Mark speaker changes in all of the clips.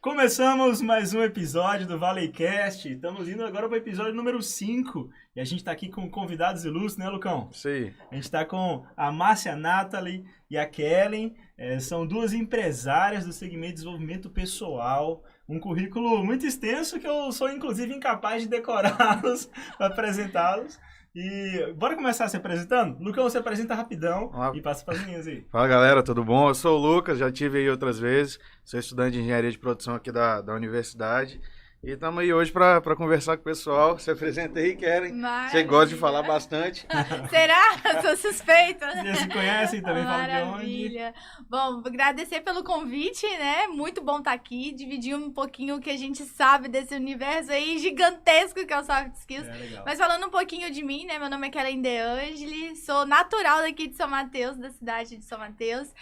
Speaker 1: Começamos mais um episódio do Valleycast. Estamos indo agora para o episódio número 5. E a gente está aqui com convidados ilustres, né, Lucão?
Speaker 2: Sim.
Speaker 1: A gente está com a Márcia Nathalie e a Kellen. São duas empresárias do segmento de desenvolvimento pessoal. Um currículo muito extenso que eu sou, inclusive, incapaz de decorá-los para apresentá-los. E bora começar se apresentando? Lucão, você apresenta rapidão e passa para as meninas aí.
Speaker 2: Fala, galera, tudo bom? Eu sou o Lucas, já estive aí outras vezes, sou estudante de engenharia de produção aqui da universidade. E estamos aí hoje para conversar com o pessoal. Se apresenta aí, Kellen. Você gosta de falar bastante.
Speaker 3: Será? Sou suspeita.
Speaker 1: Vocês se conhecem também, falam de onde?
Speaker 3: Maravilha. Bom, agradecer pelo convite, né? Muito bom estar aqui, dividir um pouquinho o que a gente sabe desse universo aí gigantesco que é o Soft Skills.
Speaker 1: Legal.
Speaker 3: Mas falando um pouquinho de mim, né? Meu nome é Kellen De Angeli, sou natural daqui de São Mateus, da cidade de São Mateus.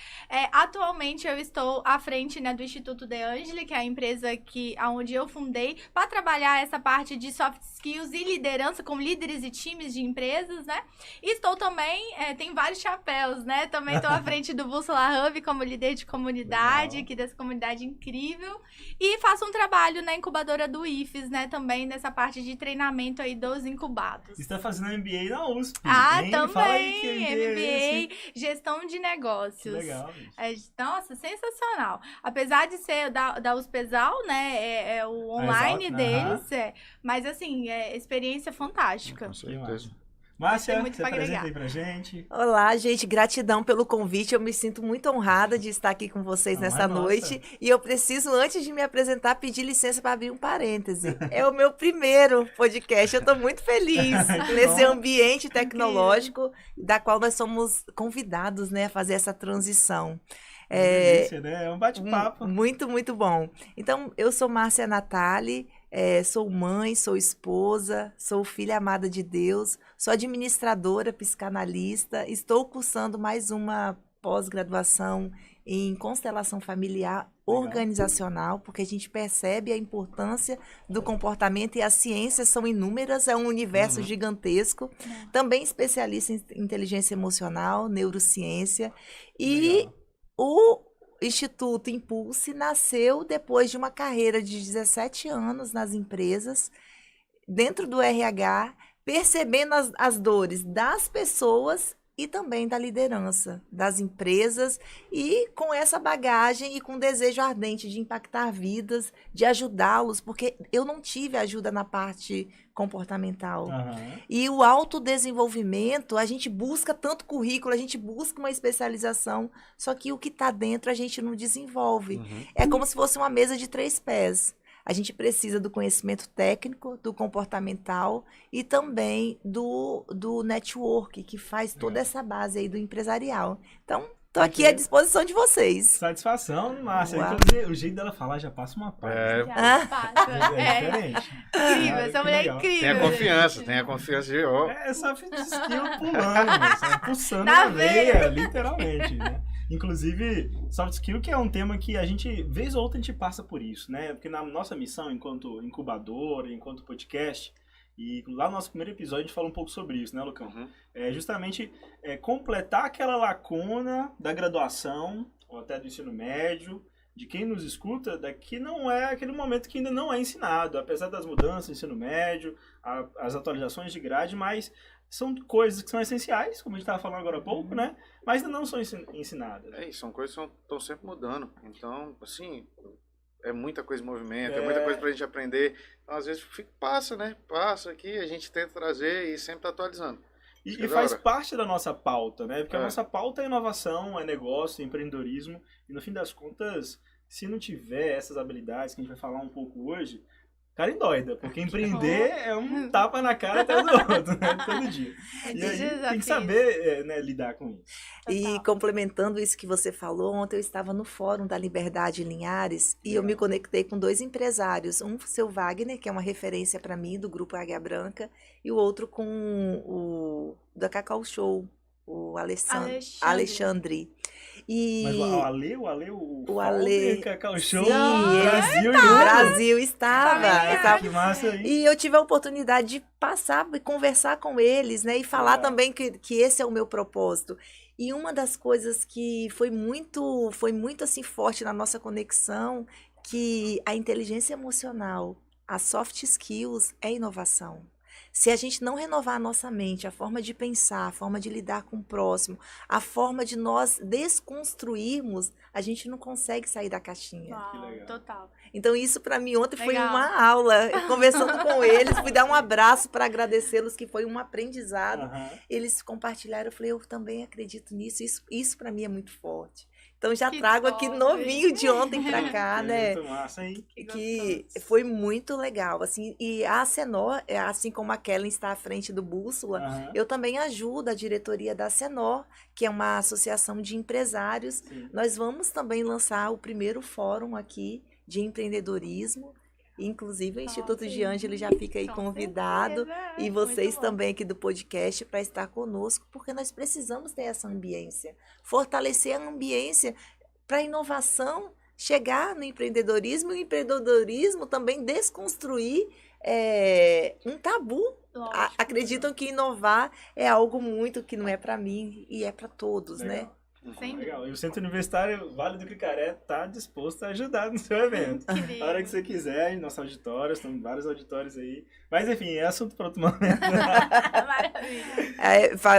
Speaker 3: Atualmente eu estou à frente, né, do Instituto De Angeli, que é a empresa onde eu fundei para trabalhar essa parte de soft skills e liderança com líderes e times de empresas, né? E estou também, tenho vários chapéus, né? Também estou à frente do Bússola Hub como líder de comunidade, aqui dessa comunidade incrível. E faço um trabalho na incubadora do IFES, né? Também nessa parte de treinamento aí dos incubados.
Speaker 1: Você está fazendo MBA na USP.
Speaker 3: Também,
Speaker 1: Fala aí que
Speaker 3: MBA, gestão de negócios.
Speaker 1: Que legal, gente.
Speaker 3: Nossa, sensacional. Apesar de ser da USPESAL, né, o online deles, mas assim, experiência fantástica.
Speaker 2: Com certeza.
Speaker 1: Márcia, você apresenta aí pra gente.
Speaker 4: Olá, gente, gratidão pelo convite, eu me sinto muito honrada de estar aqui com vocês nessa noite, e eu preciso, antes de me apresentar, pedir licença para abrir um parêntese. É o meu primeiro podcast, eu estou muito feliz nesse ambiente tecnológico, da qual nós somos convidados, né, a fazer essa transição.
Speaker 1: Delícia, né? É um bate-papo.
Speaker 4: Muito, muito bom. Então, eu sou Márcia Nathalie, sou mãe, sou esposa, sou filha amada de Deus, sou administradora, psicanalista, estou cursando mais uma pós-graduação em constelação familiar organizacional, porque a gente percebe a importância do comportamento e as ciências são inúmeras, é um universo gigantesco. Também especialista em inteligência emocional, neurociência e o Instituto Impulse nasceu depois de uma carreira de 17 anos nas empresas, dentro do RH, percebendo as dores das pessoas e também da liderança das empresas, e com essa bagagem e com desejo ardente de impactar vidas, de ajudá-los, porque eu não tive ajuda na parte comportamental. E o autodesenvolvimento, a gente busca tanto currículo, a gente busca uma especialização, só que o que está dentro a gente não desenvolve. É como se fosse uma mesa de 3 pés. A gente precisa do conhecimento técnico, do comportamental e também do network, que faz toda essa base aí do empresarial. Então, estou aqui à disposição de vocês.
Speaker 1: Satisfação, Márcia. Inclusive, o jeito dela falar já passa uma paz.
Speaker 3: É diferente. Incrível, essa mulher é incrível.
Speaker 2: Tem a confiança de...
Speaker 1: É soft skill pulando, pulsando na veia, literalmente, né? Inclusive, soft skill que é um tema que a gente, vez ou outra, a gente passa por isso, né? Porque na nossa missão, enquanto incubadora, enquanto podcast, e lá no nosso primeiro episódio a gente fala um pouco sobre isso, né, Lucão? É justamente completar aquela lacuna da graduação, ou até do ensino médio, de quem nos escuta, que não é aquele momento que ainda não é ensinado, apesar das mudanças do ensino médio, as atualizações de grade, mas são coisas que são essenciais, como a gente estava falando agora há pouco, né? Mas ainda não são ensinadas.
Speaker 2: São coisas que estão sempre mudando. Então, assim, é muita coisa em movimento, é muita coisa pra gente aprender. Então, às vezes, passa, né? Passa aqui, a gente tenta trazer e sempre tá atualizando.
Speaker 1: E faz parte da nossa pauta, né? Porque a nossa pauta é inovação, é negócio, é empreendedorismo. E no fim das contas, se não tiver essas habilidades que a gente vai falar um pouco hoje, cara endoida, porque empreender é um tapa na cara até do outro, né? Todo dia. E aí tem que saber lidar com isso.
Speaker 4: E complementando isso que você falou, ontem eu estava no Fórum da Liberdade em Linhares e eu me conectei com 2 empresários. Um, o seu Wagner, que é uma referência para mim, do Grupo Águia Branca, e o outro com o da Cacau Show, o Alexandre.
Speaker 1: Mas o Ale, Cacau Show,
Speaker 4: Brasil, Brasil estava.
Speaker 1: Que massa aí.
Speaker 4: E eu tive a oportunidade de passar e conversar com eles, né? E falar também que esse é o meu propósito. E uma das coisas que foi muito assim forte na nossa conexão, que a inteligência emocional, as soft skills é inovação. Se a gente não renovar a nossa mente, a forma de pensar, a forma de lidar com o próximo, a forma de nós desconstruirmos, a gente não consegue sair da caixinha.
Speaker 3: Uau, total.
Speaker 4: Então isso para mim ontem foi
Speaker 3: Legal.
Speaker 4: uma aula. Eu, conversando com eles, fui dar um abraço para agradecê-los, que foi um aprendizado. Eles compartilharam, eu falei, eu também acredito nisso. Isso para mim é muito forte. Então já
Speaker 3: Que
Speaker 4: trago
Speaker 3: top.
Speaker 4: aqui novinho de ontem para cá, né?
Speaker 1: Muito massa, hein?
Speaker 4: Que foi muito legal, assim, e a Acenor, assim como a Kellen está à frente do Bússola, eu também ajudo a diretoria da Acenor, que é uma associação de empresários.
Speaker 1: Sim.
Speaker 4: Nós vamos também lançar o primeiro fórum aqui de empreendedorismo, inclusive o Instituto de Ângelo já fica aí
Speaker 3: Com
Speaker 4: convidado,
Speaker 3: certeza.
Speaker 4: e vocês
Speaker 3: Muito bom.
Speaker 4: também aqui do podcast para estar conosco, porque nós precisamos ter essa ambiência, fortalecer a ambiência para a inovação chegar no empreendedorismo, e o empreendedorismo também desconstruir um tabu.
Speaker 3: Lógico.
Speaker 4: Acreditam que inovar é algo muito que não é para mim e é para todos, né?
Speaker 1: Legal.
Speaker 3: Sem
Speaker 1: Legal. E o Centro Universitário Vale do Cricaré está disposto a ajudar no seu evento.
Speaker 3: Querido.
Speaker 1: A hora que você quiser, nosso auditório, estão vários auditórios aí. Mas enfim, é assunto para outro momento.
Speaker 3: Maravilha.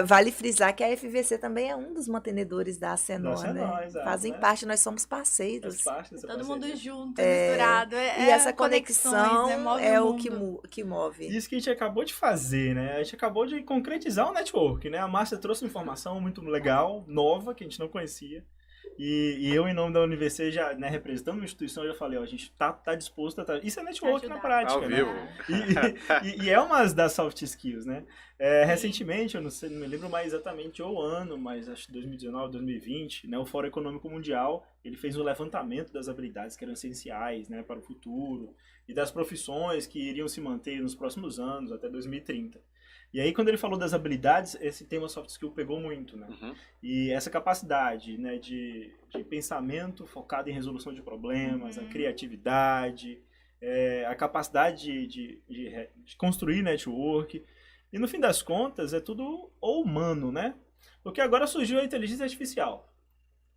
Speaker 4: Vale frisar que a FVC também é um dos mantenedores da Acenor,
Speaker 1: Da Acenor,
Speaker 4: né?
Speaker 1: exato,
Speaker 4: Fazem
Speaker 1: né?
Speaker 4: parte, nós somos parceiros.
Speaker 1: Faz parte dessa
Speaker 3: Todo
Speaker 1: parceria.
Speaker 3: mundo junto, misturado.
Speaker 4: E essa
Speaker 3: conexões,
Speaker 4: conexão
Speaker 3: né? Move
Speaker 4: é
Speaker 3: o
Speaker 4: o
Speaker 3: mundo.
Speaker 4: que move.
Speaker 1: Isso que a gente acabou de fazer, né? A gente acabou de concretizar o network, né? A Márcia trouxe uma informação muito legal, nova, que a gente não conhecia. E eu, em nome da UniVC, já, né, representando uma instituição, já falei, ó, a gente tá disposto a... Isso é network
Speaker 3: Ajudar.
Speaker 1: na prática,
Speaker 2: Ao
Speaker 1: né?
Speaker 2: vivo.
Speaker 1: E é uma das soft skills, né? Recentemente, eu não me lembro mais exatamente o ano, mas acho que 2019, 2020, né, o Fórum Econômico Mundial, ele fez um levantamento das habilidades que eram essenciais, né, para o futuro e das profissões que iriam se manter nos próximos anos, até 2030. E aí, quando ele falou das habilidades, esse tema soft skill pegou muito, né?
Speaker 2: Uhum.
Speaker 1: E essa capacidade, né, de pensamento focado em resolução de problemas, a criatividade, a capacidade de construir network. E no fim das contas, é tudo o humano, né? Porque agora surgiu a inteligência artificial,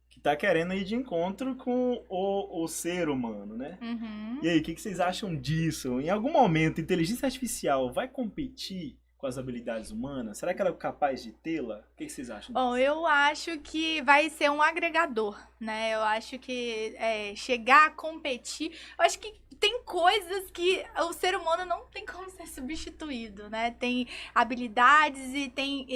Speaker 1: que está querendo ir de encontro com o ser humano, né?
Speaker 3: Uhum.
Speaker 1: E aí, o que vocês acham disso? Em algum momento, a inteligência artificial vai competir com as habilidades humanas? Será que ela é capaz de tê-la? O que vocês acham
Speaker 3: Bom,
Speaker 1: disso?
Speaker 3: eu acho que vai ser um agregador, né? Eu acho que chegar a competir... Eu acho que tem coisas que o ser humano não tem como ser substituído, né? Tem habilidades e tem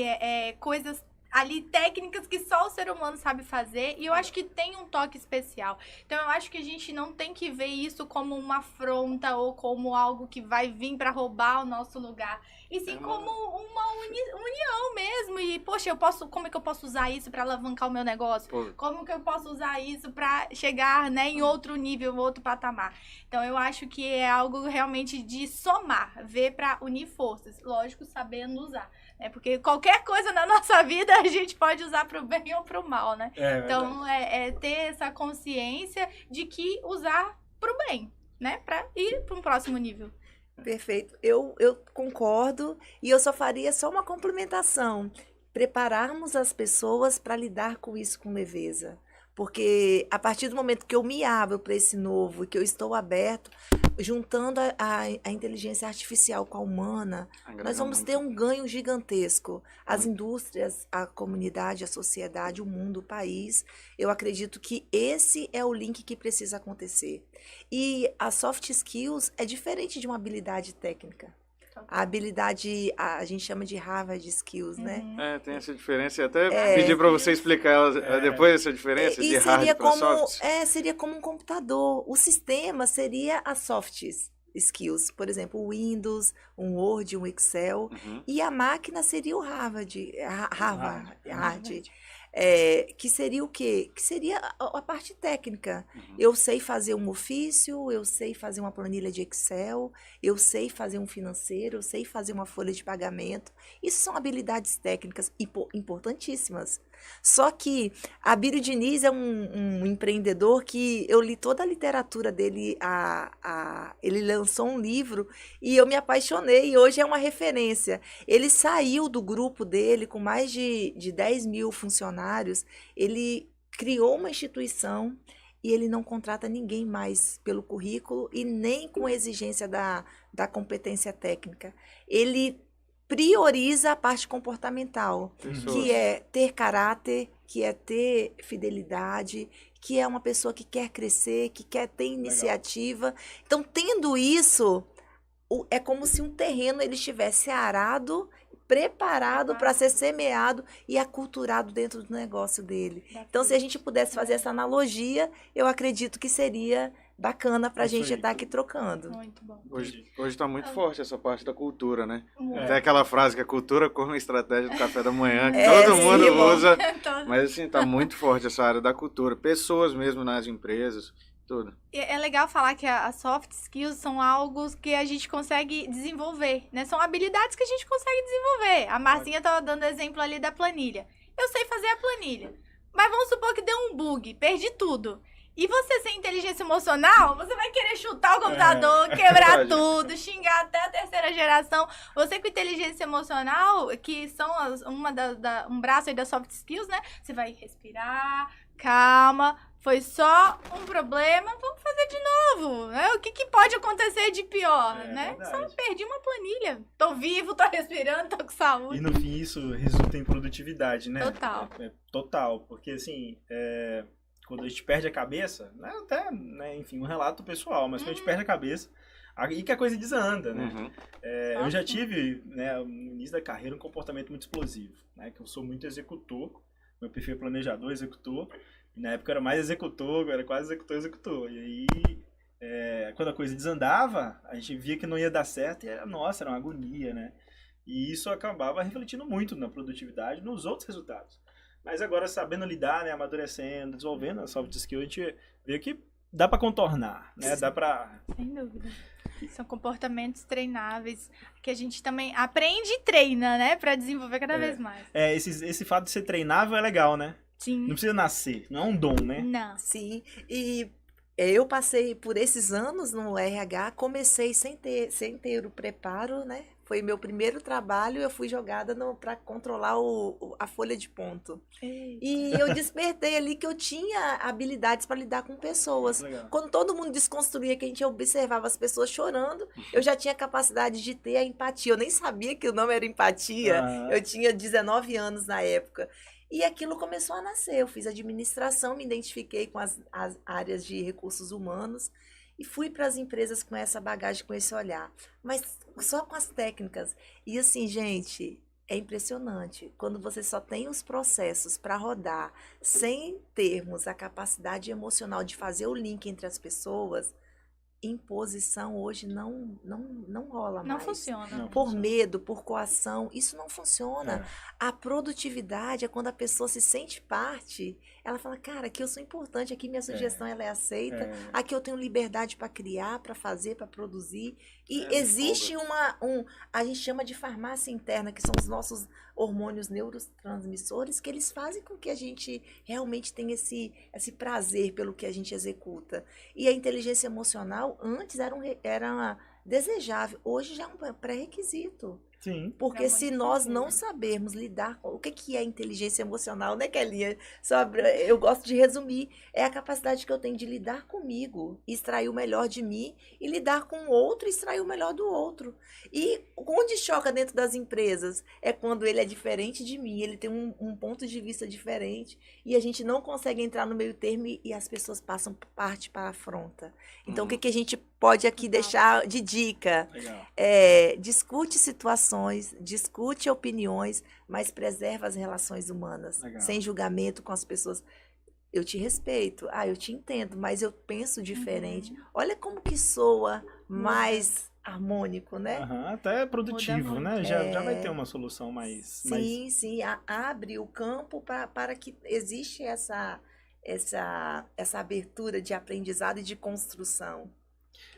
Speaker 3: coisas ali técnicas que só o ser humano sabe fazer, e eu acho que tem um toque especial. Então eu acho que a gente não tem que ver isso como uma afronta ou como algo que vai vir para roubar o nosso lugar, e sim como uma união mesmo. E poxa, como é que eu posso usar isso para alavancar o meu negócio?
Speaker 2: Pô.
Speaker 3: Como que eu posso usar isso para chegar, né, em outro nível, outro patamar? Então eu acho que é algo realmente de somar, ver para unir forças, lógico, sabendo usar. Porque qualquer coisa na nossa vida a gente pode usar para o bem ou para o mal, né? Então, ter essa consciência de que usar para o bem, né? Para ir para um próximo nível.
Speaker 4: Perfeito. Eu concordo, e eu só faria uma complementação. Prepararmos as pessoas para lidar com isso com leveza. Porque a partir do momento que eu me abro para esse novo, que eu estou aberto, juntando a inteligência artificial com a humana, nós vamos ter um ganho gigantesco. As indústrias, a comunidade, a sociedade, o mundo, o país. Eu acredito que esse é o link que precisa acontecer. E a soft skills é diferente de uma habilidade técnica. A habilidade, a gente chama de Harvard Skills, né?
Speaker 2: Tem essa diferença. E até pedir para você explicar depois essa diferença de hard para soft.
Speaker 4: Seria como um computador. O sistema seria as soft skills. Por exemplo, o Windows, um Word, um Excel. E a máquina seria o Harvard. Que seria o quê? Que seria a parte técnica. Eu sei fazer um ofício, eu sei fazer uma planilha de Excel, eu sei fazer um financeiro, eu sei fazer uma folha de pagamento. Isso são habilidades técnicas importantíssimas. Só que Abílio Diniz é um empreendedor que eu li toda a literatura dele, ele lançou um livro e eu me apaixonei, e hoje é uma referência. Ele saiu do grupo dele com mais de 10 mil funcionários, ele criou uma instituição e ele não contrata ninguém mais pelo currículo e nem com exigência da competência técnica. Ele prioriza a parte comportamental, que é ter caráter, que é ter fidelidade, que é uma pessoa que quer crescer, que quer ter iniciativa. Legal. Então, tendo isso, é como se um terreno ele estivesse arado, preparado para ser semeado e aculturado dentro do negócio dele. Então, se a gente pudesse fazer essa analogia, eu acredito que seria bacana para a gente estar aqui trocando.
Speaker 3: Muito bom.
Speaker 2: Hoje está muito forte essa parte da cultura, né? Tem aquela frase que a cultura como estratégia do café da manhã, que todo mundo usa. Mas assim, está muito forte essa área da cultura. Pessoas mesmo nas empresas, tudo.
Speaker 3: É legal falar que as soft skills são algo que a gente consegue desenvolver, né? São habilidades que a gente consegue desenvolver. A Marcinha estava dando exemplo ali da planilha. Eu sei fazer a planilha, mas vamos supor que deu um bug, perdi tudo. E você sem inteligência emocional, você vai querer chutar o computador, quebrar tudo, xingar até a terceira geração. Você com inteligência emocional, que são um braço aí das soft skills, né? Você vai respirar, calma, foi só um problema, vamos fazer de novo, né? O que pode acontecer de pior, né? Verdade. Só perdi uma planilha. Tô vivo, tô respirando, tô com saúde.
Speaker 1: E no fim isso resulta em produtividade, né?
Speaker 3: Total.
Speaker 1: Total, porque assim, quando a gente perde a cabeça, né, até, né, enfim, um relato pessoal, mas quando a gente perde a cabeça, aí que a coisa desanda, né? Eu já tive, né, no início da carreira, um comportamento muito explosivo, né? Que eu sou muito executor, meu perfil é planejador, executor, e na época eu era mais executor, eu era quase executor. E aí, quando a coisa desandava, a gente via que não ia dar certo e era uma agonia, né? E isso acabava refletindo muito na produtividade, nos outros resultados. Mas agora, sabendo lidar, né, amadurecendo, desenvolvendo a soft skill, a gente vê que dá para contornar, né? Dá para...
Speaker 3: Sem dúvida. São comportamentos treináveis que a gente também aprende e treina, né? Para desenvolver cada vez mais.
Speaker 1: Esse fato de ser treinável é legal, né?
Speaker 3: Sim.
Speaker 1: Não precisa nascer, não é um dom, né?
Speaker 3: Não.
Speaker 4: Sim, e eu passei por esses anos no RH, comecei sem ter o preparo, né? Foi meu primeiro trabalho, eu fui jogada para controlar a folha de ponto. Eita. E eu despertei ali que eu tinha habilidades para lidar com pessoas.
Speaker 1: Legal.
Speaker 4: Quando todo mundo desconstruía, que a gente observava as pessoas chorando, eu já tinha capacidade de ter a empatia. Eu nem sabia que o nome era empatia. Eu tinha 19 anos na época. E aquilo começou a nascer. Eu fiz administração, me identifiquei com as áreas de recursos humanos e fui para as empresas com essa bagagem, com esse olhar. Mas só com as técnicas. E assim, gente, é impressionante. Quando você só tem os processos para rodar, sem termos a capacidade emocional de fazer o link entre as pessoas, imposição hoje não rola mais.
Speaker 3: Não funciona.
Speaker 4: Por medo, por coação, isso não funciona. A produtividade é quando a pessoa se sente parte, ela fala, cara, aqui eu sou importante, aqui minha sugestão ela é aceita, aqui eu tenho liberdade para criar, para fazer, para produzir. E existe a gente chama de farmácia interna, que são os nossos hormônios neurotransmissores, que eles fazem com que a gente realmente tenha esse prazer pelo que a gente executa. E a inteligência emocional, antes era desejável, hoje já é um pré-requisito.
Speaker 1: Sim.
Speaker 4: Porque se nós não sabermos lidar com... O que é inteligência emocional, né, Kelinha? Eu gosto de resumir. É a capacidade que eu tenho de lidar comigo, extrair o melhor de mim, e lidar com o outro e extrair o melhor do outro. E onde choca dentro das empresas é quando ele é diferente de mim, ele tem um ponto de vista diferente, e a gente não consegue entrar no meio termo e as pessoas passam parte para a afronta. Então, o que a gente pode aqui deixar de dica? Discute situações, discute opiniões, mas preserva as relações humanas, sem julgamento com as pessoas. Eu te respeito, eu te entendo, mas eu penso diferente. Olha como que soa mais harmônico, né?
Speaker 1: Até produtivo, né? Já vai ter uma solução mais...
Speaker 4: Sim, abre o campo para que existe essa abertura de aprendizado e de construção.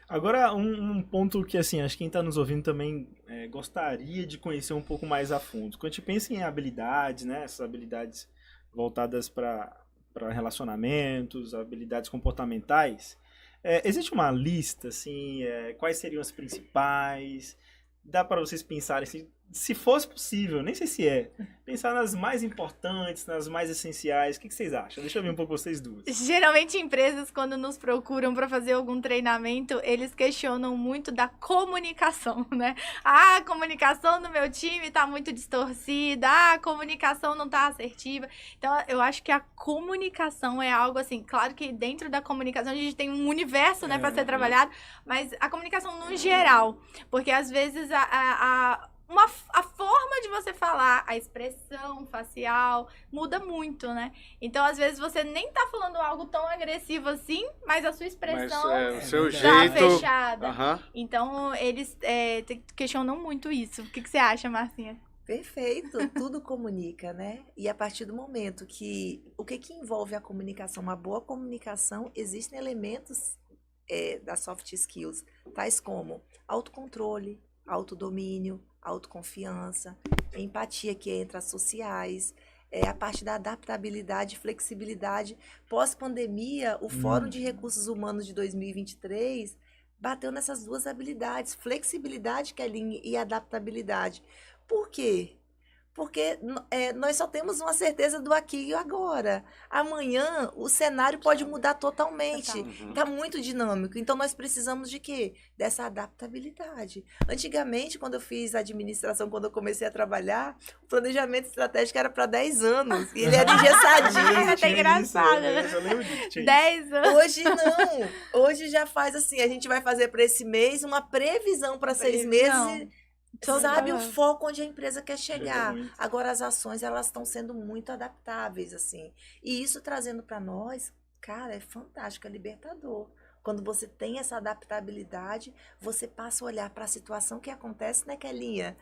Speaker 1: Agora, um ponto que, assim, acho que quem está nos ouvindo também gostaria de conhecer um pouco mais a fundo. Quando a gente pensa em habilidades, né? Essas habilidades voltadas para relacionamentos, habilidades comportamentais, existe uma lista, assim, quais seriam as principais? Dá para vocês pensarem, assim, se fosse possível, nem sei se é, pensar nas mais importantes, nas mais essenciais. O que vocês acham? Deixa eu ver um pouco vocês duas.
Speaker 3: Geralmente, empresas, quando nos procuram para fazer algum treinamento, eles questionam muito da comunicação, né? A comunicação do meu time tá muito distorcida, a comunicação não tá assertiva. Então, eu acho que a comunicação é algo assim, claro que dentro da comunicação a gente tem um universo, né, para ser trabalhado, mas a comunicação no geral, porque às vezes a forma de você falar, a expressão facial muda muito, né? Então, às vezes, você nem tá falando algo tão agressivo assim, mas a sua expressão
Speaker 2: o seu
Speaker 3: tá
Speaker 2: jeito...
Speaker 3: fechada.
Speaker 2: Aham.
Speaker 3: Então, eles questionam muito isso. O que você acha, Marcinha?
Speaker 4: Perfeito, tudo comunica, né? E a partir do momento que... O que envolve a comunicação? Uma boa comunicação, existem elementos das soft skills, tais como autocontrole, autodomínio, autoconfiança, empatia, que é entre as sociais, a parte da adaptabilidade, flexibilidade. Pós-pandemia, o Fórum de Recursos Humanos de 2023 bateu nessas duas habilidades, flexibilidade, Kelly, e adaptabilidade. Por quê? Porque nós só temos uma certeza do aqui e agora. Amanhã, o cenário pode mudar totalmente. Está muito dinâmico. Então, nós precisamos de quê? Dessa adaptabilidade. Antigamente, quando eu fiz administração, quando eu comecei a trabalhar, o planejamento estratégico era para 10 anos. E ele era engessadinho.
Speaker 3: É até engraçado, né? 10 anos.
Speaker 4: Hoje não. Hoje já faz assim, a gente vai fazer para esse mês uma previsão para 6 meses. Sabe o foco onde a empresa quer chegar. Agora as ações, elas estão sendo muito adaptáveis, assim. E isso trazendo para nós, cara, é fantástico, é libertador. Quando você tem essa adaptabilidade, você passa a olhar para a situação que acontece, né, Kelinha?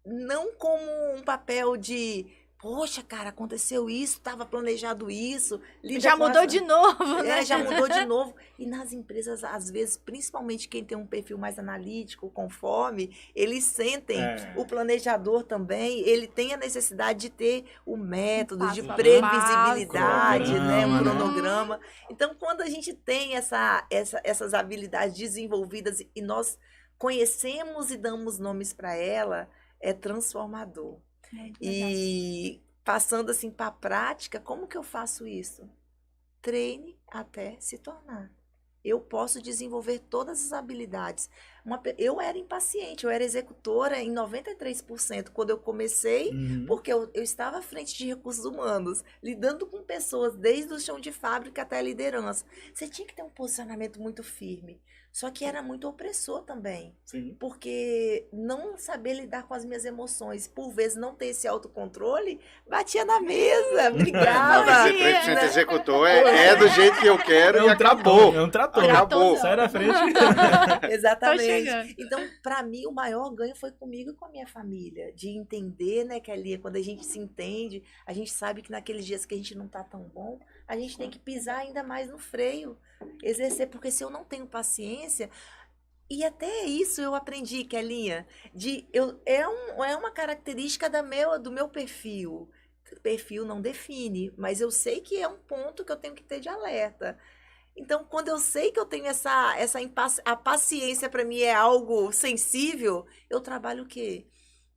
Speaker 4: Não como um papel de... Poxa, cara, aconteceu isso, estava planejado isso.
Speaker 3: Já mudou de novo, né?
Speaker 4: Já mudou de novo. E nas empresas, às vezes, principalmente quem tem um perfil mais analítico, conforme, eles sentem, o planejador também, ele tem a necessidade de ter o método, de previsibilidade, né? Um cronograma. Então, quando a gente tem essas habilidades desenvolvidas e nós conhecemos e damos nomes para ela, é transformador. E passando assim para a prática, como que eu faço isso? Treine até se tornar. Eu posso desenvolver todas as habilidades. Eu era impaciente, eu era executora em 93% quando eu comecei, porque eu estava à frente de recursos humanos, lidando com pessoas desde o chão de fábrica até a liderança. Você tinha que ter um posicionamento muito firme. Só que era muito opressor também.
Speaker 1: Sim.
Speaker 4: Porque não saber lidar com as minhas emoções, por vezes não ter esse autocontrole, batia na mesa, brigava.
Speaker 2: Mas ser 3% executor é do jeito que eu quero e acabou.
Speaker 1: É um trator.
Speaker 2: Acabou.
Speaker 1: Sai da frente.
Speaker 4: Exatamente. Então, para mim, o maior ganho foi comigo e com a minha família. De entender, né, Kelly, quando a gente se entende, a gente sabe que naqueles dias que a gente não tá tão bom, a gente tem que pisar ainda mais no freio, exercer, porque se eu não tenho paciência, e até isso eu aprendi, Kelinha, é uma característica do meu perfil. Perfil não define, mas eu sei que é um ponto que eu tenho que ter de alerta. Então, quando eu sei que eu tenho a paciência para mim é algo sensível, eu trabalho o quê?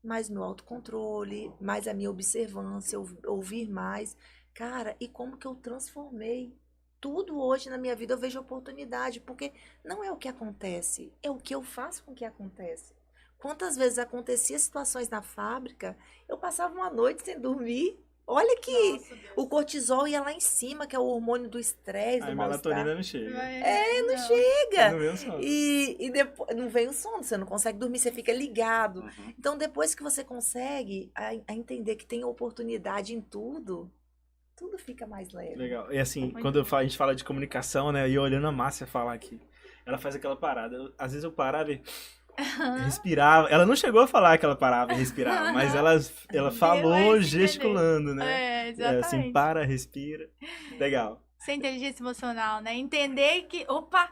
Speaker 4: Mais meu autocontrole, mais a minha observância, ouvir mais. Cara, e como que eu transformei tudo hoje na minha vida? Eu vejo oportunidade, porque não é o que acontece, é o que eu faço com o que acontece. Quantas vezes acontecia situações na fábrica, eu passava uma noite sem dormir. Olha que o cortisol ia lá em cima, que é o hormônio do estresse, do mal-estar.
Speaker 1: A melatonina não chega.
Speaker 4: Não chega.
Speaker 1: Não vem o sono.
Speaker 4: E depois, não vem o sono, você não consegue dormir, você fica ligado. Então, depois que você consegue a entender que tem oportunidade em tudo fica mais leve.
Speaker 1: Legal. E assim, quando a gente fala de comunicação, né, e olhando a Márcia falar aqui, ela faz aquela parada. Às vezes eu parava e respirava. Ela não chegou a falar que ela parava e respirava, mas ela falou gesticulando, né?
Speaker 3: Exatamente.
Speaker 1: Assim, para, respira. Legal.
Speaker 3: Isso é inteligência emocional, né? Entender que, opa,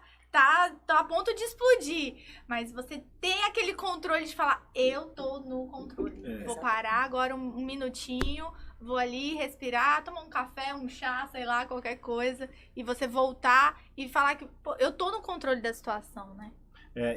Speaker 3: tô a ponto de explodir. Mas você tem aquele controle de falar, eu tô no controle. Vou parar agora um minutinho, vou ali respirar, tomar um café, um chá, sei lá, qualquer coisa. E você voltar e falar que, pô, eu tô no controle da situação, né?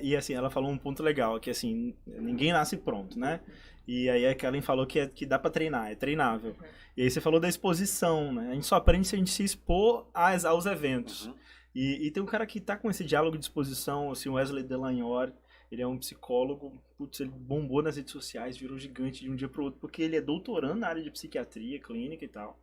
Speaker 1: E assim, ela falou um ponto legal, que assim, ninguém nasce pronto, né? E aí a Kellen falou que dá pra treinar, é treinável. E aí você falou da exposição, né? A gente só aprende se a gente se expor aos eventos. E tem um cara que tá com esse diálogo de exposição, assim, o Wesley Delanyore, ele é um psicólogo, putz, ele bombou nas redes sociais, virou gigante de um dia pro outro, porque ele é doutorando na área de psiquiatria, clínica e tal.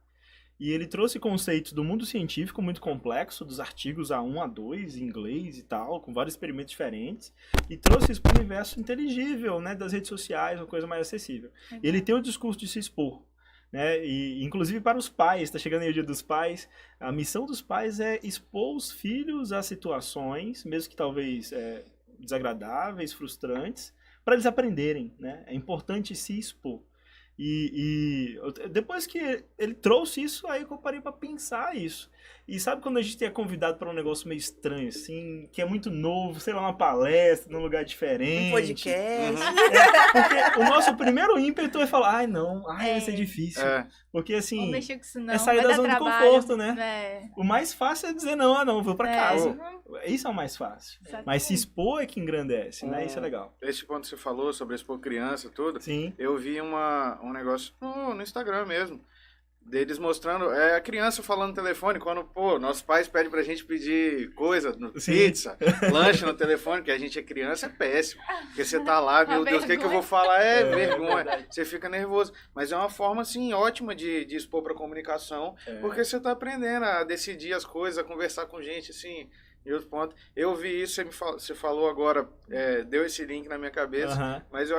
Speaker 1: E ele trouxe conceitos do mundo científico muito complexo, dos artigos A1, A2, em inglês e tal, com vários experimentos diferentes, e trouxe isso para o universo inteligível, né, das redes sociais, uma coisa mais acessível. Ele tem o discurso de se expor, né, e inclusive para os pais, está chegando aí o Dia dos Pais, a missão dos pais é expor os filhos a situações, mesmo que talvez desagradáveis, frustrantes, para eles aprenderem, né, é importante se expor. E depois que ele trouxe isso, aí eu parei pra pensar isso. E sabe quando a gente é convidado para um negócio meio estranho, assim, que é muito novo, sei lá, uma palestra, num lugar diferente.
Speaker 4: Um podcast.
Speaker 1: Porque o nosso primeiro ímpeto é falar, ai não, vai ser difícil. Porque assim,
Speaker 3: vamos mexer com isso não,
Speaker 1: é sair da zona de conforto, né? O mais fácil é dizer não, vou pra casa. Isso é o mais fácil.
Speaker 3: Exatamente.
Speaker 1: Mas se expor é que engrandece, né? Isso é legal.
Speaker 2: Esse ponto que você falou sobre expor criança e tudo,
Speaker 1: Sim.
Speaker 2: Eu vi um negócio no Instagram mesmo, deles mostrando, a criança falando no telefone, quando, nossos pais pedem pra gente pedir coisa, pizza, lanche no telefone, que a gente é criança, é péssimo. Porque você tá lá, meu Deus, o que eu vou falar? Vergonha. Você fica nervoso. Mas é uma forma, assim, ótima de expor pra comunicação, porque você tá aprendendo a decidir as coisas, a conversar com gente, assim, em outro ponto. Eu vi isso, você falou agora, deu esse link na minha cabeça, mas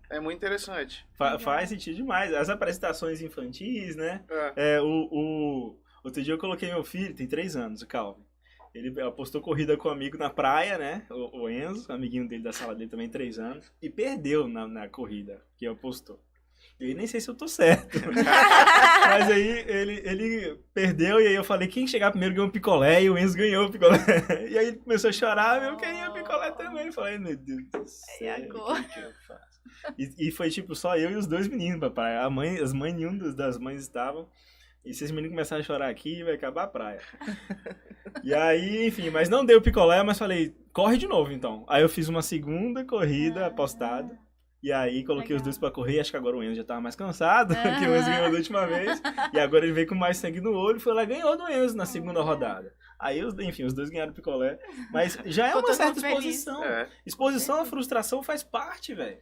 Speaker 2: é muito interessante.
Speaker 1: Faz sentido demais. As apresentações infantis, né? Outro dia eu coloquei meu filho, tem 3 anos, o Calvin. Ele apostou corrida com um amigo na praia, né? O Enzo, amiguinho dele da sala dele também, 3 anos. E perdeu na corrida que apostou. Eu nem sei se eu tô certo. Mas aí ele perdeu e aí eu falei, quem chegar primeiro ganhou um picolé e o Enzo ganhou o picolé. E aí ele começou a chorar, eu queria o picolé também. Eu falei, meu Deus do céu, o que eu faço? E foi tipo só eu e os 2 meninos, papai. As mães, nenhum das mães estavam. E se esse menino começar a chorar aqui, vai acabar a praia. E aí, enfim, mas não deu picolé, mas falei, corre de novo então. Aí eu fiz uma segunda corrida apostada. E aí coloquei os 2 pra correr, acho que agora o Enzo já tava mais cansado, que o Enzo ganhou da última vez. E agora ele veio com mais sangue no olho, foi lá e ganhou do Enzo na segunda rodada. Aí, enfim, os 2 ganharam picolé. Mas já é uma certa exposição. Exposição à frustração faz parte, velho.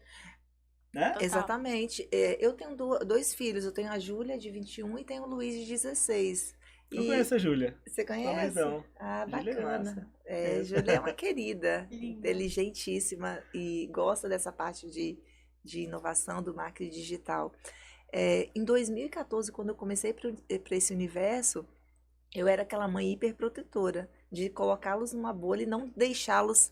Speaker 1: Né?
Speaker 4: Exatamente. Eu tenho 2 filhos, eu tenho a Júlia, de 21, e tenho o Luiz, de 16.
Speaker 1: Eu conheço a Júlia.
Speaker 4: Você conhece?
Speaker 1: Não.
Speaker 4: Ah,
Speaker 1: Júlia
Speaker 4: bacana. Júlia é uma querida, inteligentíssima e gosta dessa parte de inovação do marketing digital. Em 2014, quando eu comecei para esse universo, eu era aquela mãe hiperprotetora, de colocá-los numa bolha e não deixá-los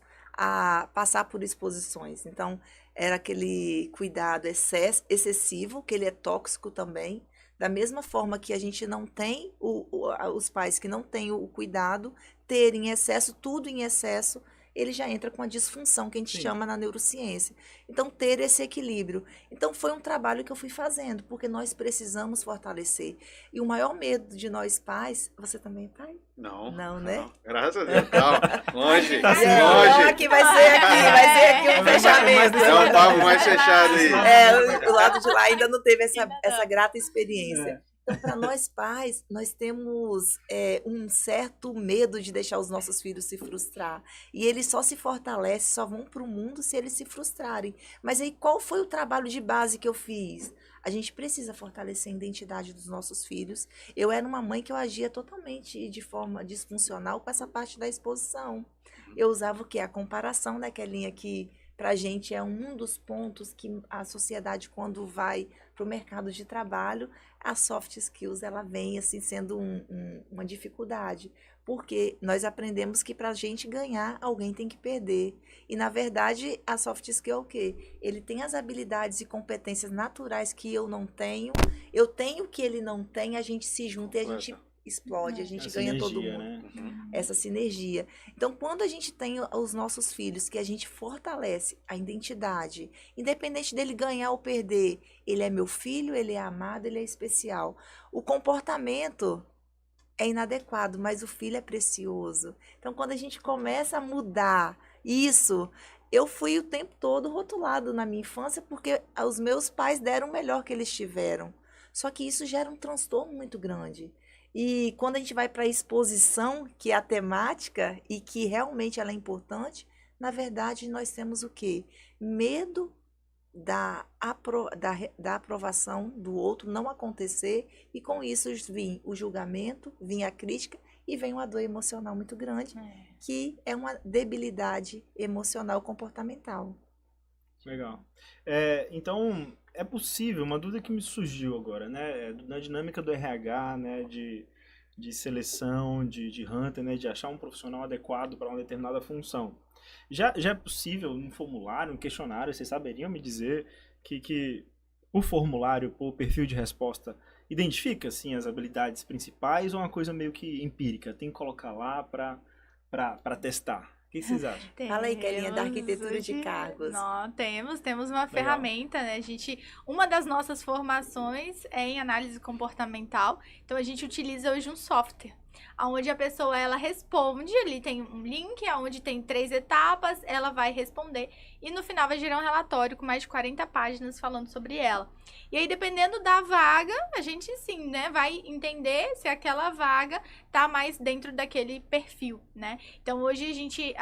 Speaker 4: passar por exposições. Então, era aquele cuidado excessivo, que ele é tóxico também. Da mesma forma que a gente não tem, os pais que não têm o cuidado, terem excesso, tudo em excesso, ele já entra com a disfunção, que a gente chama na neurociência. Então, ter esse equilíbrio. Então, foi um trabalho que eu fui fazendo, porque nós precisamos fortalecer. E o maior medo de nós pais... Você também é pai?
Speaker 2: Não.
Speaker 4: Não, né?
Speaker 2: Não. Graças a Deus. Calma. Longe.
Speaker 4: Longe. Aqui vai ser um fechamento.
Speaker 2: É um papo mais fechado aí.
Speaker 4: O lado de lá ainda não teve essa grata experiência. Então, para nós pais, nós temos um certo medo de deixar os nossos filhos se frustrar. E eles só se fortalecem, só vão para o mundo se eles se frustrarem. Mas aí, qual foi o trabalho de base que eu fiz? A gente precisa fortalecer a identidade dos nossos filhos. Eu era uma mãe que eu agia totalmente de forma disfuncional com essa parte da exposição. Eu usava o quê? A comparação, né, Kelinha, que pra gente é um dos pontos que a sociedade, quando vai para o mercado de trabalho, a soft skills, ela vem assim sendo uma dificuldade. Porque nós aprendemos que para a gente ganhar, alguém tem que perder. E, na verdade, a soft skill é o quê? Ele tem as habilidades e competências naturais que eu não tenho. Eu tenho o que ele não tem, a gente se junta e a gente explode, a gente ganha todo mundo. Né? Essa sinergia. Então, quando a gente tem os nossos filhos, que a gente fortalece a identidade, independente dele ganhar ou perder, ele é meu filho, ele é amado, ele é especial. O comportamento é inadequado, mas o filho é precioso. Então, quando a gente começa a mudar isso, eu fui o tempo todo rotulado na minha infância porque os meus pais deram o melhor que eles tiveram. Só que isso gera um transtorno muito grande. E quando a gente vai para a exposição, que é a temática e que realmente ela é importante, na verdade nós temos o quê? Medo da aprovação do outro não acontecer e com isso vem o julgamento, vem a crítica e vem uma dor emocional muito grande, que é uma debilidade emocional comportamental.
Speaker 1: Legal. Então, é possível, uma dúvida que me surgiu agora, né, na dinâmica do RH, né, de seleção, de hunter, né, de achar um profissional adequado para uma determinada função. Já é possível, um formulário, um questionário, vocês saberiam me dizer que o formulário, por perfil de resposta, identifica, assim, as habilidades principais ou é uma coisa meio que empírica? Tem que colocar lá para testar? O que vocês acham?
Speaker 4: Fala aí, Kelinha, da arquitetura de cargos.
Speaker 3: Não, temos uma ferramenta, né? Uma das nossas formações é em análise comportamental, então a gente utiliza hoje um software, onde a pessoa, ela responde, ali tem um link, onde tem 3 etapas, ela vai responder, e no final vai gerar um relatório com mais de 40 páginas falando sobre ela. E aí, dependendo da vaga, a gente, sim, né, vai entender se aquela vaga tá mais dentro daquele perfil, né? Então, hoje a gente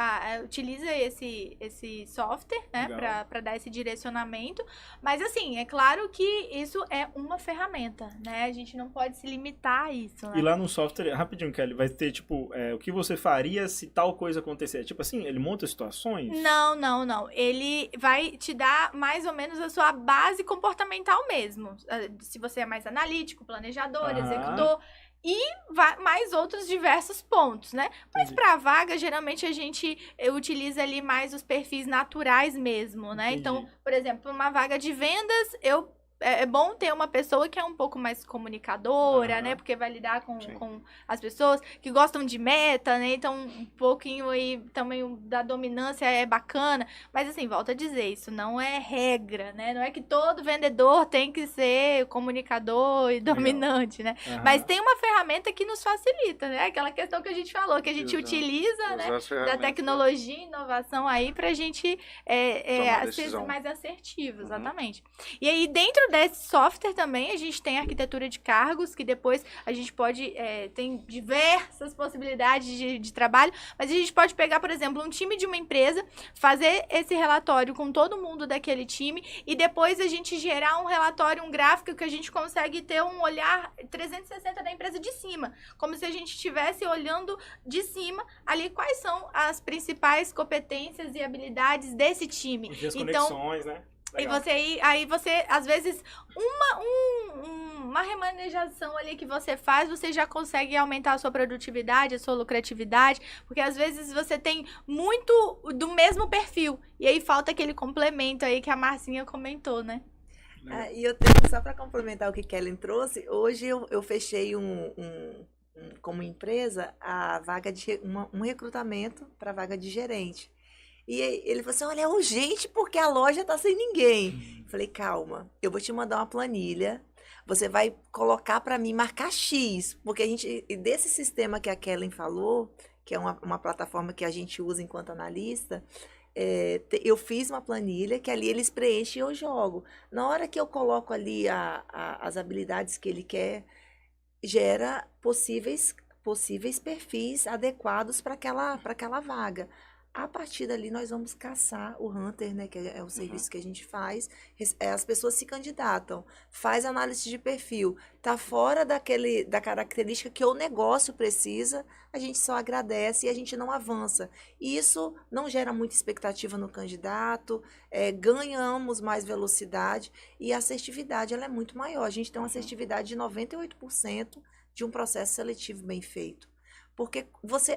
Speaker 3: utiliza esse software, né, para dar esse direcionamento, mas, assim, é claro que isso é uma ferramenta, né? A gente não pode se limitar a isso, né?
Speaker 1: E lá no software, rapidinho, Kelly, vai ter, tipo, o que você faria se tal coisa acontecer? Tipo assim, ele monta situações?
Speaker 3: Não. Ele vai te dar mais ou menos a sua base comportamental mesmo. Se você é mais analítico, planejador, executor, e mais outros diversos pontos, né? Mas para vaga, geralmente a gente utiliza ali mais os perfis naturais mesmo, né?
Speaker 1: Entendi.
Speaker 3: Então, por exemplo, uma vaga de vendas, é bom ter uma pessoa que é um pouco mais comunicadora, né? Porque vai lidar com as pessoas que gostam de meta, né? Então, um pouquinho aí também da dominância é bacana. Mas, assim, volto a dizer, isso não é regra, né? Não é que todo vendedor tem que ser comunicador e dominante, né? Mas tem uma ferramenta que nos facilita, né? Aquela questão que a gente falou, que a gente utiliza, né? Da tecnologia e inovação aí pra gente ser mais assertivo, exatamente. E aí, dentro desse software também, a gente tem arquitetura de cargos, que depois a gente pode, tem diversas possibilidades de trabalho, mas a gente pode pegar, por exemplo, um time de uma empresa, fazer esse relatório com todo mundo daquele time, e depois a gente gerar um relatório, um gráfico que a gente consegue ter um olhar 360 da empresa de cima, como se a gente estivesse olhando de cima ali quais são as principais competências e habilidades desse time.
Speaker 1: E as conexões, né? Legal.
Speaker 3: E aí você, às vezes, uma remanejação ali que você faz, você já consegue aumentar a sua produtividade, a sua lucratividade, porque às vezes você tem muito do mesmo perfil, e aí falta aquele complemento aí que a Marcinha comentou, né?
Speaker 4: E eu tenho, só para complementar o que Kellen trouxe, hoje eu fechei como empresa a vaga de um recrutamento para vaga de gerente. E ele falou assim, olha, é urgente porque a loja tá sem ninguém. Falei, calma, eu vou te mandar uma planilha, você vai colocar para mim, marcar X, porque desse sistema que a Kellen falou, que é uma plataforma que a gente usa enquanto analista, eu fiz uma planilha que ali eles preenchem e eu jogo. Na hora que eu coloco ali as habilidades que ele quer, gera possíveis perfis adequados para aquela vaga. A partir dali, nós vamos caçar o Hunter, né, que é o serviço que a gente faz. As pessoas se candidatam, faz análise de perfil, tá fora da característica que o negócio precisa, a gente só agradece e a gente não avança. E isso não gera muita expectativa no candidato, ganhamos mais velocidade e a assertividade ela é muito maior. A gente tem uma assertividade de 98% de um processo seletivo bem feito. Porque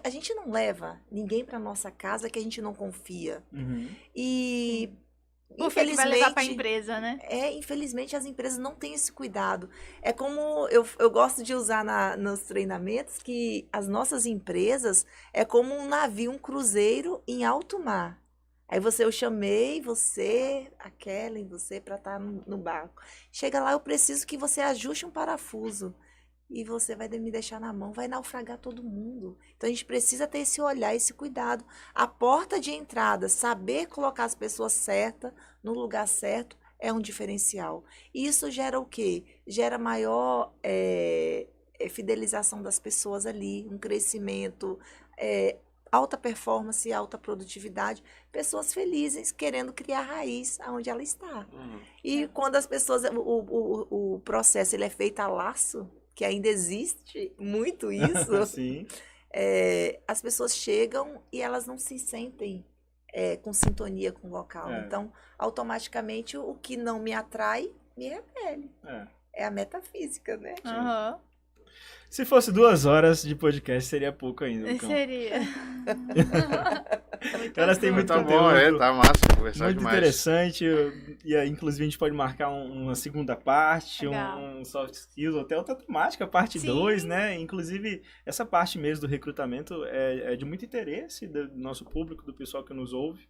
Speaker 4: a gente não leva ninguém para nossa casa que a gente não confia. E
Speaker 3: infelizmente vai levar para a empresa, né?
Speaker 4: Infelizmente as empresas não têm esse cuidado. É como eu gosto de usar nos treinamentos que as nossas empresas é como um navio, um cruzeiro em alto mar. Aí eu chamei você, a Kellen, você para estar no barco. Chega lá, eu preciso que você ajuste um parafuso. e você vai me deixar na mão, vai naufragar todo mundo. Então a gente precisa ter esse olhar, esse cuidado. A porta de entrada, saber colocar as pessoas certas no lugar certo é um diferencial. E isso gera o quê? Gera maior fidelização das pessoas ali, um crescimento, alta performance, alta produtividade, pessoas felizes querendo criar raiz aonde ela está. E quando as pessoas, o processo ele é feito a laço, que ainda existe muito isso,
Speaker 1: Sim.
Speaker 4: As pessoas chegam e elas não se sentem com sintonia com o local. Então, automaticamente, o que não me atrai, me repele. É a metafísica, né?
Speaker 3: Uhum.
Speaker 1: Se fosse 2 horas de podcast, seria pouco ainda. Lucão.
Speaker 3: Seria.
Speaker 1: Elas têm muito
Speaker 2: Tá
Speaker 1: conteúdo.
Speaker 2: bom, tá massa conversar
Speaker 1: Muito
Speaker 2: demais.
Speaker 1: interessante. E inclusive a gente pode marcar uma segunda parte,
Speaker 3: Legal.
Speaker 1: um soft skills, ou até outra temática, parte
Speaker 3: Sim.
Speaker 1: 2, né? Inclusive, essa parte mesmo do recrutamento é de muito interesse do nosso público, do pessoal que nos ouve.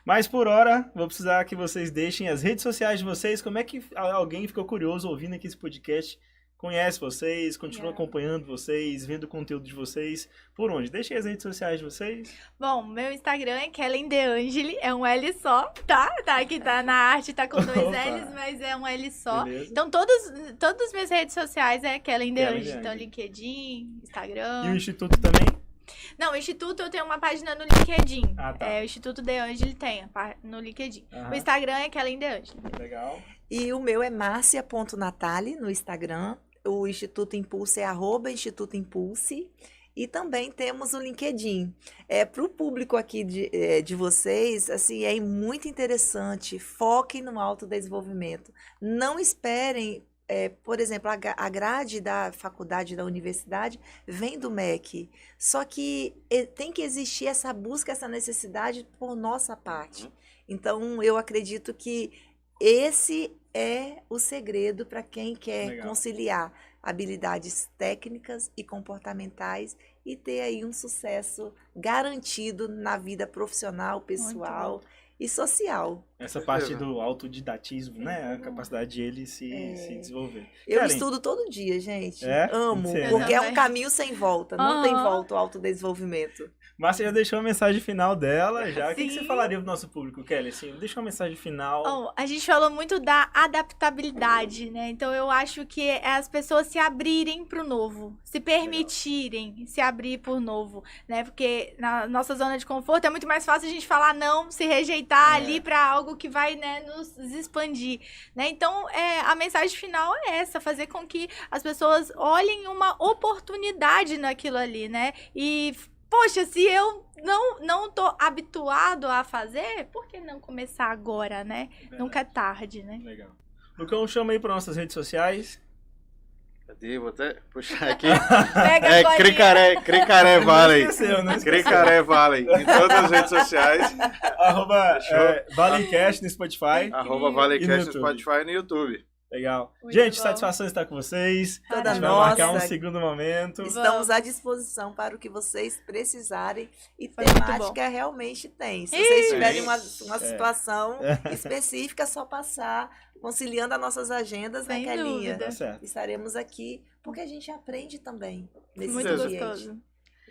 Speaker 1: Mas por hora, vou precisar que vocês deixem as redes sociais de vocês. Como é que alguém ficou curioso ouvindo aqui esse podcast? Conhece vocês, continua acompanhando vocês, vendo o conteúdo de vocês. Por onde? Deixem as redes sociais de vocês.
Speaker 3: Bom, meu Instagram é Kellen De Angeli, é um L só, tá? Aqui tá na arte, tá com 2
Speaker 1: Opa.
Speaker 3: L's, mas é um L só.
Speaker 1: Beleza?
Speaker 3: Então, todas as minhas redes sociais é Kellen De
Speaker 1: Kellen
Speaker 3: Angeli.
Speaker 1: De
Speaker 3: Então,
Speaker 1: Angeli.
Speaker 3: LinkedIn, Instagram.
Speaker 1: E o Instituto também?
Speaker 3: Não, o Instituto eu tenho uma página no LinkedIn.
Speaker 1: Ah, tá.
Speaker 3: O Instituto De Angeli tem no LinkedIn.
Speaker 1: Aham.
Speaker 3: O Instagram é Kellen De Angeli.
Speaker 1: Legal.
Speaker 4: E o meu é marcia.natali no Instagram. O Instituto Impulse é @Instituto Impulse. E também temos o LinkedIn. Para o público aqui de vocês, assim, é muito interessante. Foquem no autodesenvolvimento. Não esperem, por exemplo, a grade da faculdade, da universidade, vem do MEC. Só que tem que existir essa busca, essa necessidade por nossa parte. Então, eu acredito que esse é o segredo para quem quer
Speaker 1: Legal.
Speaker 4: conciliar habilidades técnicas e comportamentais e ter aí um sucesso garantido na vida profissional, pessoal e social.
Speaker 1: Essa parte do autodidatismo, né? A capacidade de ele se desenvolver.
Speaker 4: Eu
Speaker 1: Kellen,
Speaker 4: estudo todo dia, gente.
Speaker 1: É?
Speaker 4: Amo,
Speaker 1: Você-
Speaker 4: porque é um
Speaker 3: também.
Speaker 4: caminho sem volta. Não tem
Speaker 3: Aham.
Speaker 4: volta o autodesenvolvimento.
Speaker 1: Márcia já deixou a mensagem final dela já. O que você
Speaker 3: Sim.
Speaker 1: falaria pro nosso público, Kelly? Assim, deixa uma mensagem final.
Speaker 3: Bom, a gente falou muito da adaptabilidade, né? Então eu acho que é as pessoas se abrirem pro novo, se permitirem se abrir pro novo, né? Porque na nossa zona de conforto é muito mais fácil a gente falar não, se rejeitar ali pra algo que vai, né, nos expandir, né? Então a mensagem final é essa, fazer com que as pessoas olhem uma oportunidade naquilo ali, né? E poxa, se eu não tô habituado a fazer, por que não começar agora, né?
Speaker 1: Verdade.
Speaker 3: Nunca é tarde, né?
Speaker 1: Legal. Lucão, chama aí para nossas redes sociais.
Speaker 2: Cadê? Vou até puxar aqui.
Speaker 3: Pega a colinha.
Speaker 2: Cricaré Valley.
Speaker 1: Não esqueceu, não esqueceu.
Speaker 2: Cricaré Valley. Em todas as redes sociais.
Speaker 1: Arroba
Speaker 2: Fechou.
Speaker 1: Valencast no Spotify.
Speaker 2: Arroba
Speaker 1: E
Speaker 2: Valecast
Speaker 1: no
Speaker 2: no
Speaker 1: YouTube.
Speaker 2: Spotify e no YouTube.
Speaker 1: Legal.
Speaker 3: Muito
Speaker 1: Gente,
Speaker 3: bom.
Speaker 1: satisfação estar com vocês.
Speaker 4: Toda
Speaker 1: A gente vai marcar um
Speaker 4: nossa.
Speaker 1: segundo momento.
Speaker 4: Estamos à disposição para o que vocês precisarem. E
Speaker 3: Foi muito
Speaker 4: temática realmente tem. Se
Speaker 3: Ih!
Speaker 4: vocês tiverem uma
Speaker 1: É.
Speaker 4: situação específica, é só passar, conciliando as nossas agendas, né,
Speaker 3: Sem
Speaker 4: Kelinha?
Speaker 3: dúvida.
Speaker 1: Tá certo.
Speaker 4: Estaremos aqui porque a gente aprende também nesse
Speaker 3: Muito
Speaker 4: ambiente.
Speaker 3: gostoso.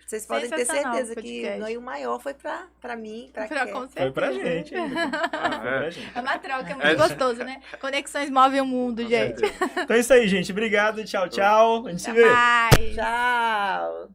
Speaker 4: Vocês podem ter
Speaker 3: Sensacional
Speaker 4: certeza
Speaker 3: o
Speaker 4: que
Speaker 3: podcast.
Speaker 4: o ganho maior foi para mim, para
Speaker 3: Pra
Speaker 4: Ké.
Speaker 3: com
Speaker 1: Foi pra
Speaker 3: certeza.
Speaker 1: gente. Foi pra gente.
Speaker 3: É uma troca, é muito gostoso, né? Conexões movem o mundo,
Speaker 2: Com
Speaker 3: gente.
Speaker 2: certeza.
Speaker 1: Então é isso aí, gente. Obrigado. Tchau, tchau. A gente se
Speaker 3: Até
Speaker 1: vê.
Speaker 3: mais.
Speaker 4: Tchau!